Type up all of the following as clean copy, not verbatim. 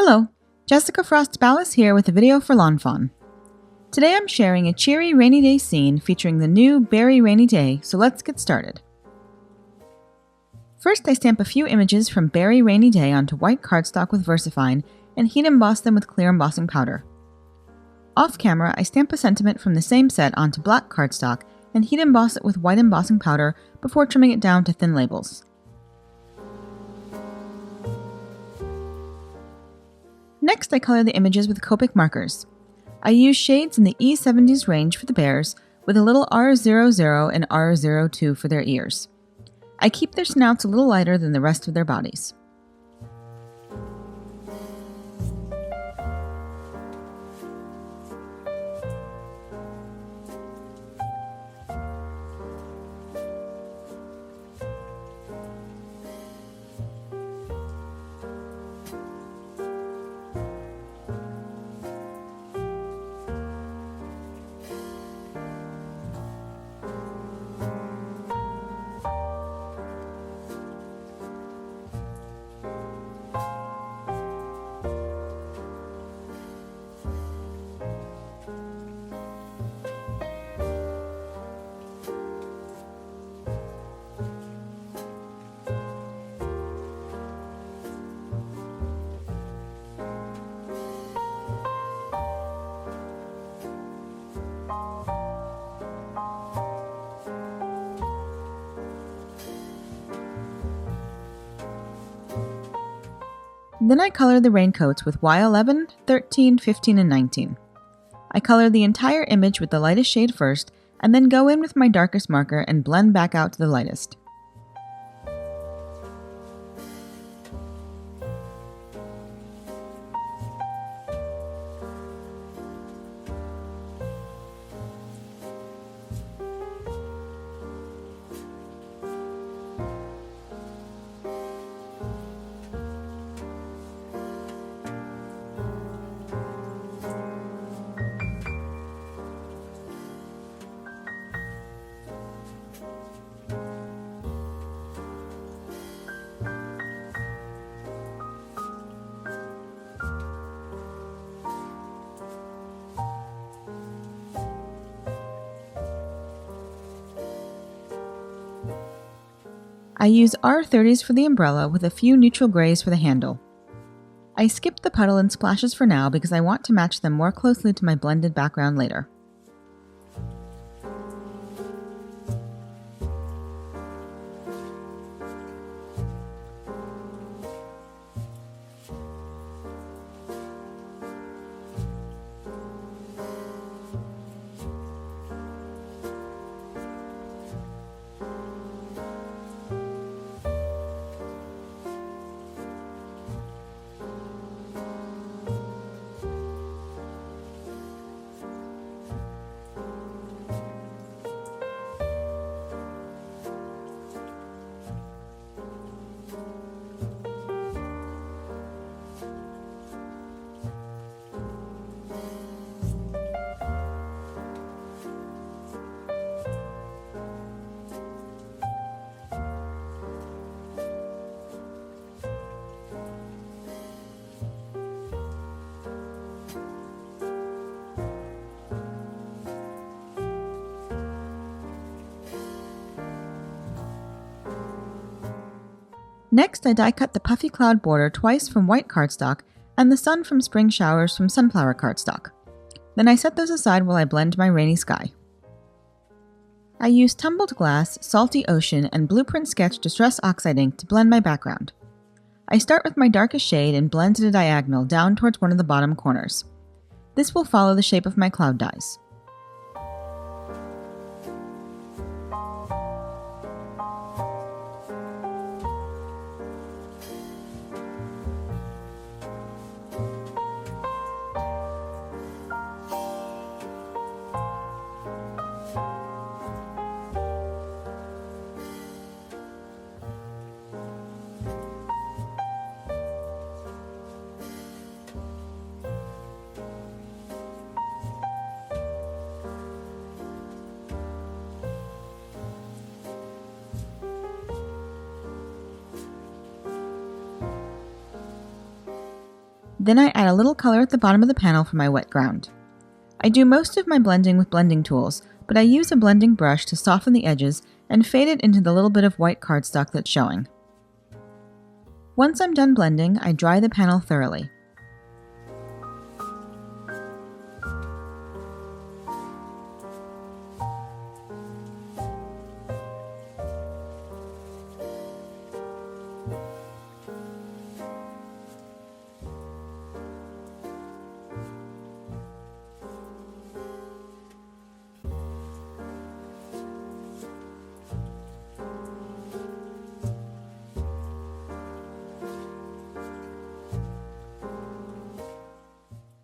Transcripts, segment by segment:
Hello, Jessica Frost Ballas here with a video for Lawnfawn. Today I'm sharing a cheery rainy day scene featuring the new Beary Rainy Day, so let's get started. First I stamp a few images from Beary Rainy Day onto white cardstock with VersaFine and heat emboss them with clear embossing powder. Off camera I stamp a sentiment from the same set onto black cardstock and heat emboss it with white embossing powder before trimming it down to thin labels. Next, I color the images with Copic markers. I use shades in the E70s range for the bears, with a little R00 and R02 for their ears. I keep their snouts a little lighter than the rest of their bodies. Then I color the raincoats with Y11, 13, 15, and 19. I color the entire image with the lightest shade first, and then go in with my darkest marker and blend back out to the lightest. I use R30s for the umbrella with a few neutral grays for the handle. I skipped the puddle and splashes for now because I want to match them more closely to my blended background later. Next, I die cut the puffy cloud border twice from white cardstock and the sun from spring showers from sunflower cardstock. Then I set those aside while I blend my rainy sky. I use tumbled glass, salty ocean, and blueprint sketch distress oxide ink to blend my background. I start with my darkest shade and blend at a diagonal down towards one of the bottom corners. This will follow the shape of my cloud dies. Then I add a little color at the bottom of the panel for my wet ground. I do most of my blending with blending tools, but I use a blending brush to soften the edges and fade it into the little bit of white cardstock that's showing. Once I'm done blending, I dry the panel thoroughly.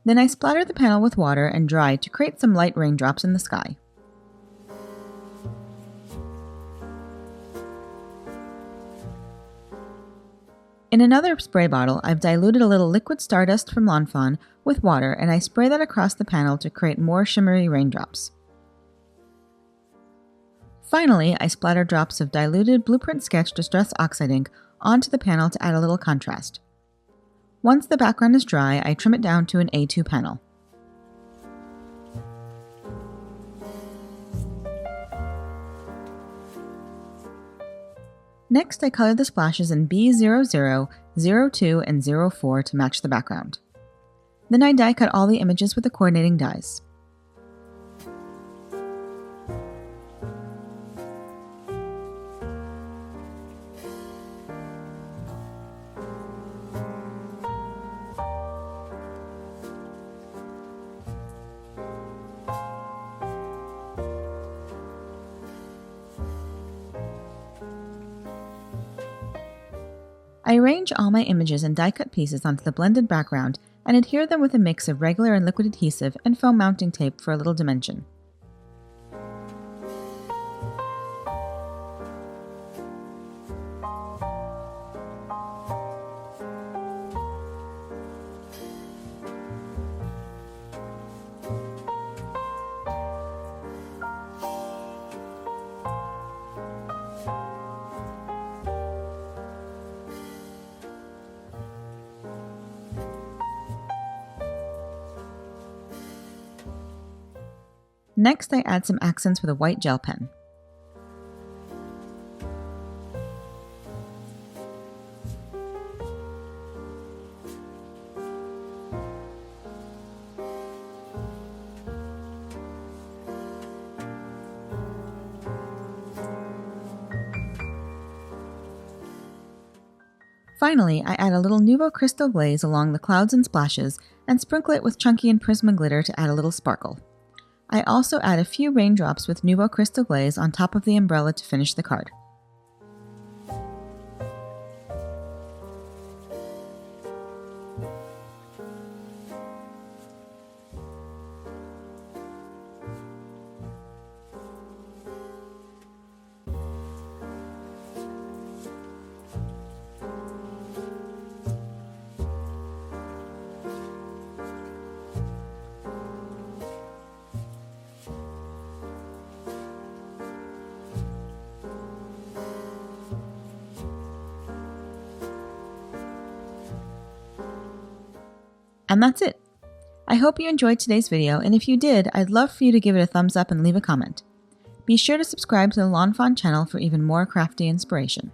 Then I splatter the panel with water and dry to create some light raindrops in the sky. In another spray bottle, I've diluted a little liquid stardust from lawnfawn with water, and I spray that across the panel to create more shimmery raindrops. Finally, I splatter drops of diluted Blueprint Sketch Distress Oxide ink onto the panel to add a little contrast. Once the background is dry, I trim it down to an A2 panel. Next, I color the splashes in B00, 02, and 04 to match the background. Then I die cut all the images with the coordinating dies. I arrange all my images in die-cut pieces onto the blended background and adhere them with a mix of regular and liquid adhesive and foam mounting tape for a little dimension. Next, I add some accents with a white gel pen. Finally, I add a little Nouveau Crystal glaze along the clouds and splashes and sprinkle it with chunky and prisma glitter to add a little sparkle. I also add a few raindrops with Nouveau Crystal glaze on top of the umbrella to finish the card. And that's it. I hope you enjoyed today's video, and if you did, I'd love for you to give it a thumbs up and leave a comment. Be sure to subscribe to the Lawnfawn channel for even more crafty inspiration.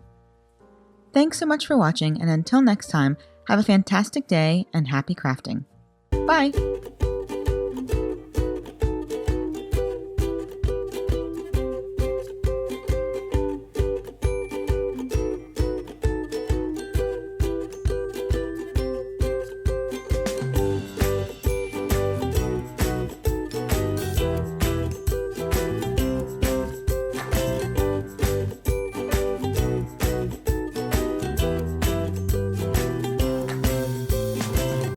Thanks so much for watching, and until next time, have a fantastic day and happy crafting. Bye!